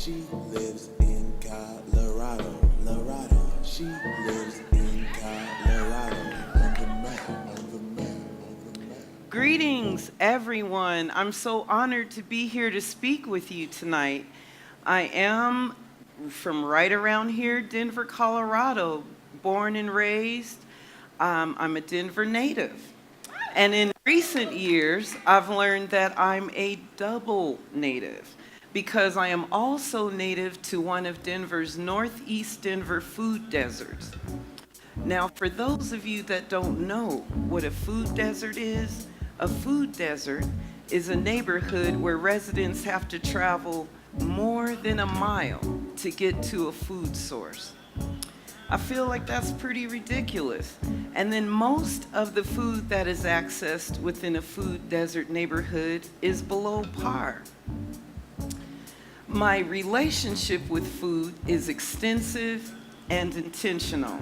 She lives in Colorado. She lives in Colorado. On the map, on the map, on the map. Greetings, everyone. I'm so honored to be here to speak with you tonight. I am from right around here, Denver, Colorado, born and raised. I'm a Denver native. And in recent years, I've learned that I'm a double native because I am also native to one of Denver's northeast Denver food deserts. Now, for those of you that don't know what a food desert is, a food desert is a neighborhood where residents have to travel more than a mile to get to a food source. I feel like that's pretty ridiculous. And then most of the food that is accessed within a food desert neighborhood is below par. My relationship with food is extensive and intentional.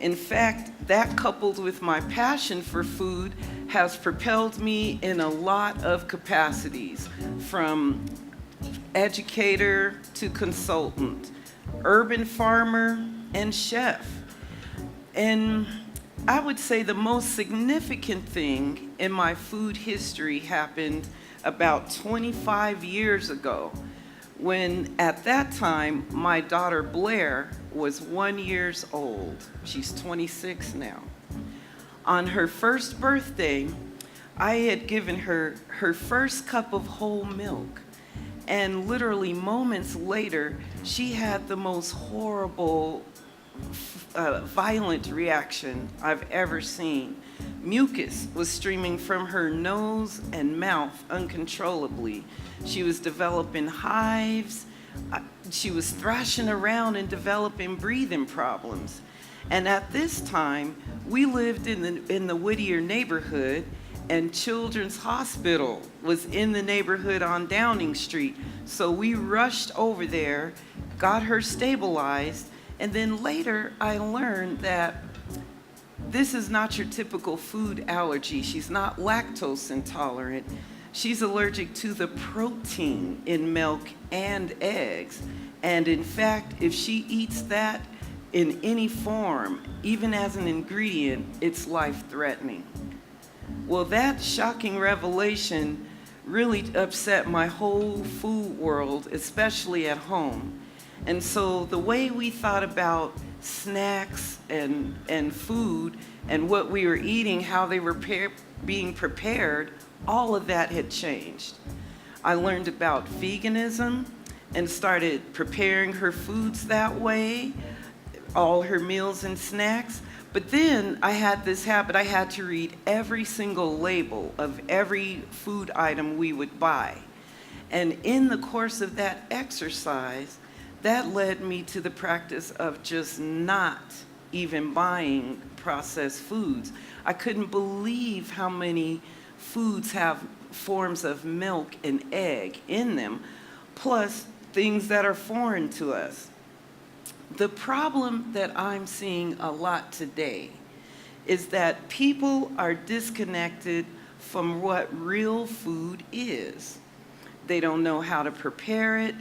In fact, that coupled with my passion for food has propelled me in a lot of capacities, from educator to consultant, urban farmer, and chef. And I would say the most significant thing in my food history happened about 25 years ago, when at that time my daughter Blair was 1 year old. She's 26 now. On her first birthday, I had given her her first cup of whole milk. And literally moments later, she had the most horrible, violent reaction I've ever seen. Mucus was streaming from her nose and mouth uncontrollably. She was developing hives. She was thrashing around and developing breathing problems. And at this time, we lived in the Whittier neighborhood, and Children's Hospital was in the neighborhood on Downing Street. So we rushed over there, got her stabilized, and then later I learned that this is not your typical food allergy. She's not lactose intolerant. She's allergic to the protein in milk and eggs. And in fact, if she eats that in any form, even as an ingredient, it's life-threatening. Well, that shocking revelation really upset my whole food world, especially at home. And so the way we thought about snacks and food and what we were eating, how they were being prepared, all of that had changed. I learned about veganism and started preparing her foods that way, all her meals and snacks. But then I had this habit, I had to read every single label of every food item we would buy. And in the course of that exercise, that led me to the practice of just not even buying processed foods. I couldn't believe how many foods have forms of milk and egg in them, plus things that are foreign to us. The problem that I'm seeing a lot today is that people are disconnected from what real food is. They don't know how to prepare it.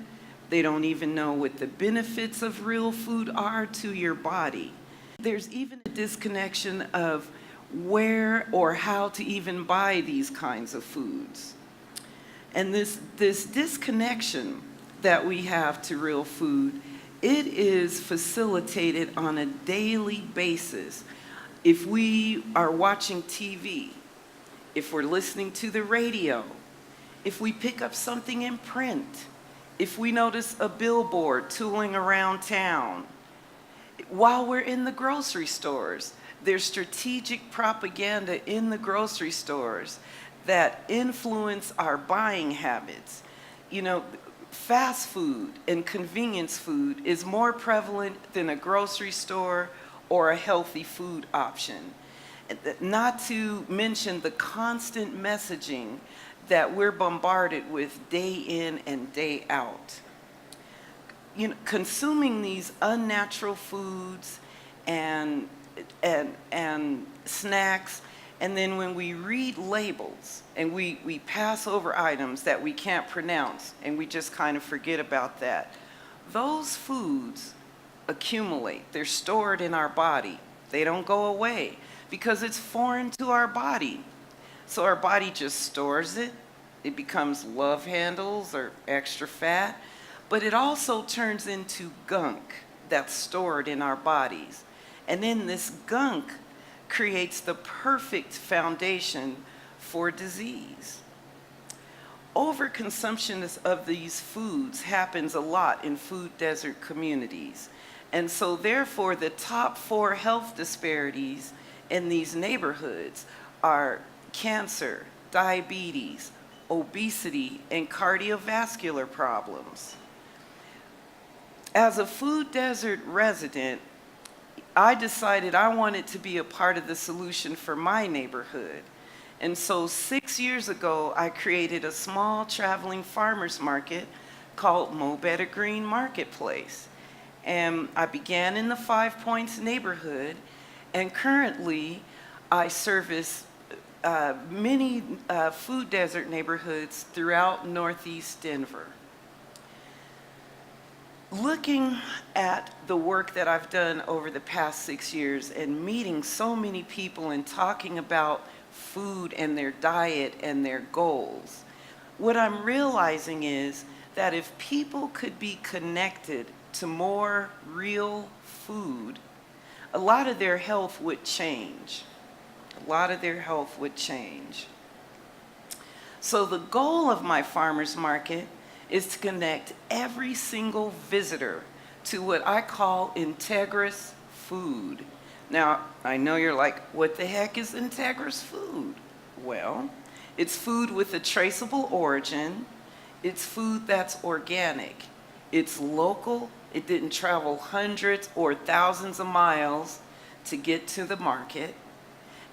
They don't even know what the benefits of real food are to your body. There's even a disconnection of where or how to even buy these kinds of foods. And this disconnection that we have to real food, it is facilitated on a daily basis. If we are watching TV, if we're listening to the radio, if we pick up something in print, if we notice a billboard tooling around town, while we're in the grocery stores, there's strategic propaganda in the grocery stores that influence our buying habits. You know, fast food and convenience food is more prevalent than a grocery store or a healthy food option. Not to mention the constant messaging that we're bombarded with day in and day out. You know, consuming these unnatural foods and snacks, and then when we read labels and we pass over items that we can't pronounce and we just kind of forget about that, those foods accumulate. They're stored in our body. They don't go away because it's foreign to our body. So our body just stores it. It becomes love handles or extra fat, but it also turns into gunk that's stored in our bodies. And then this gunk creates the perfect foundation for disease. Overconsumption of these foods happens a lot in food desert communities. And so therefore, the top 4 health disparities in these neighborhoods are cancer, diabetes, obesity, and cardiovascular problems. As a food desert resident, I decided I wanted to be a part of the solution for my neighborhood. And so 6 years ago, I created a small traveling farmers market called Mo Betta Green Marketplace. And I began in the 5 Points neighborhood, and currently I service many food desert neighborhoods throughout Northeast Denver. Looking at the work that I've done over the past 6 years and meeting so many people and talking about food and their diet and their goals, what I'm realizing is that if people could be connected to more real food, a lot of their health would change. A lot of their health would change. So the goal of my farmers market is to connect every single visitor to what I call Integris Food. Now, I know you're like, what the heck is Integris Food? Well, it's food with a traceable origin. It's food that's organic. It's local. It didn't travel hundreds or thousands of miles to get to the market.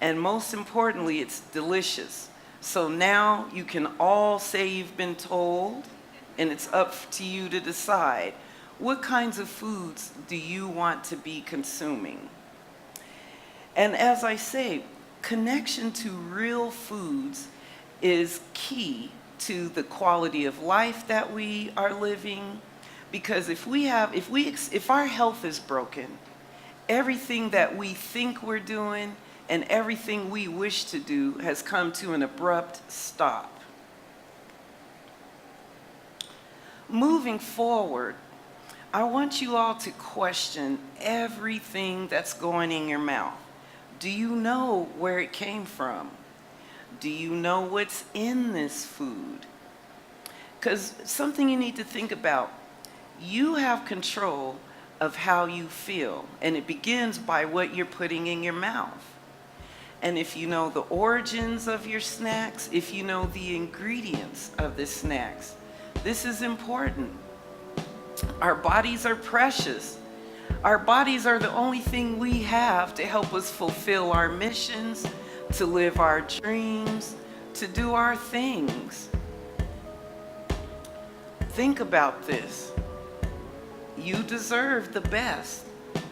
And most importantly, it's delicious. So now you can all say you've been told, and it's up to you to decide what kinds of foods do you want to be consuming. And as I say, connection to real foods is key to the quality of life that we are living, because if our health is broken, everything that we think we're doing and everything we wish to do has come to an abrupt stop. Moving forward, I want you all to question everything that's going in your mouth. Do you know where it came from? Do you know what's in this food? Because something you need to think about, you have control of how you feel, and it begins by what you're putting in your mouth. And if you know the origins of your snacks, if you know the ingredients of the snacks, this is important. Our bodies are precious. Our bodies are the only thing we have to help us fulfill our missions, to live our dreams, to do our things. Think about this. You deserve the best,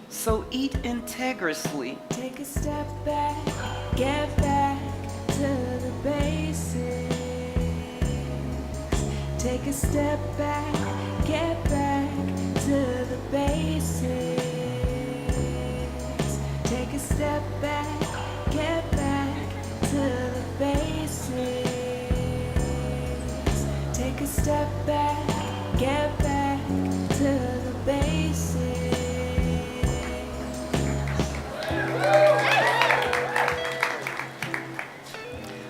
so eat integriously. Take a step back, get back to the basics. Take a step back, get back to the basics. Take a step back, get back to the basics. Take a step back, get back to the basics.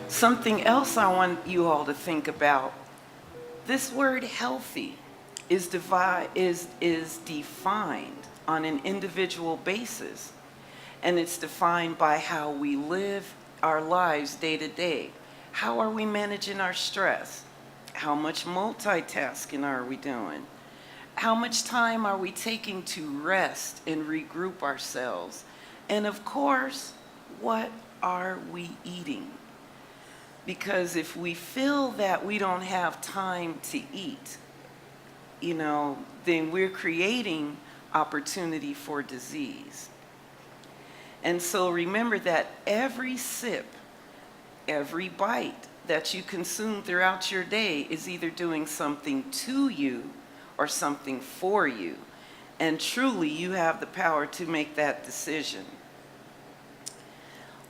Something else I want you all to think about. This word healthy is defined on an individual basis. And it's defined by how we live our lives day to day. How are we managing our stress? How much multitasking are we doing? How much time are we taking to rest and regroup ourselves? And of course, what are we eating? Because if we feel that we don't have time to eat, then we're creating opportunity for disease. And so remember that every sip, every bite that you consume throughout your day is either doing something to you or something for you. And truly, you have the power to make that decision.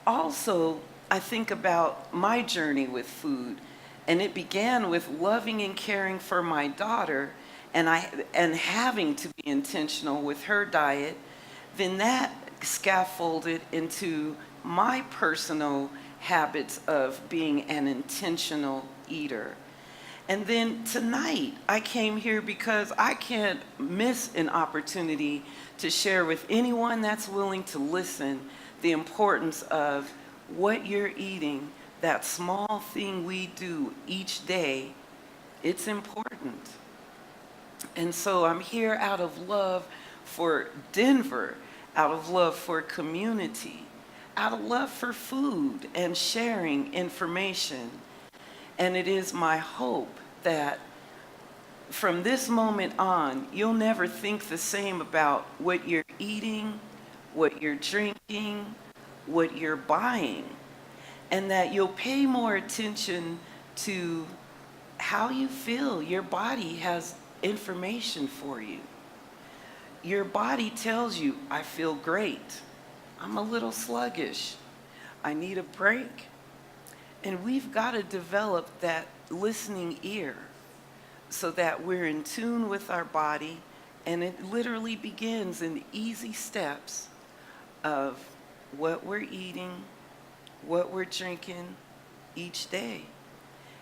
Also, I think about my journey with food, and it began with loving and caring for my daughter, and having to be intentional with her diet. Then that scaffolded into my personal habits of being an intentional eater. And then tonight, I came here because I can't miss an opportunity to share with anyone that's willing to listen the importance of what you're eating, that small thing we do each day. It's important. And so I'm here out of love for Denver, out of love for community, out of love for food and sharing information. And it is my hope that from this moment on, you'll never think the same about what you're eating, what you're drinking, what you're buying, and that you'll pay more attention to how you feel. Your body has information for you. Your body tells you, I feel great. I'm a little sluggish. I need a break. And we've got to develop that listening ear so that we're in tune with our body, and it literally begins in easy steps of what we're eating, what we're drinking each day.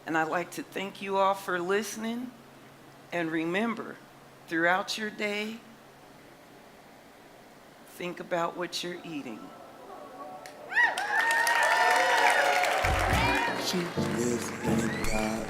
And I'd like to thank you all for listening, and remember, throughout your day, think about what you're eating. She lives in God.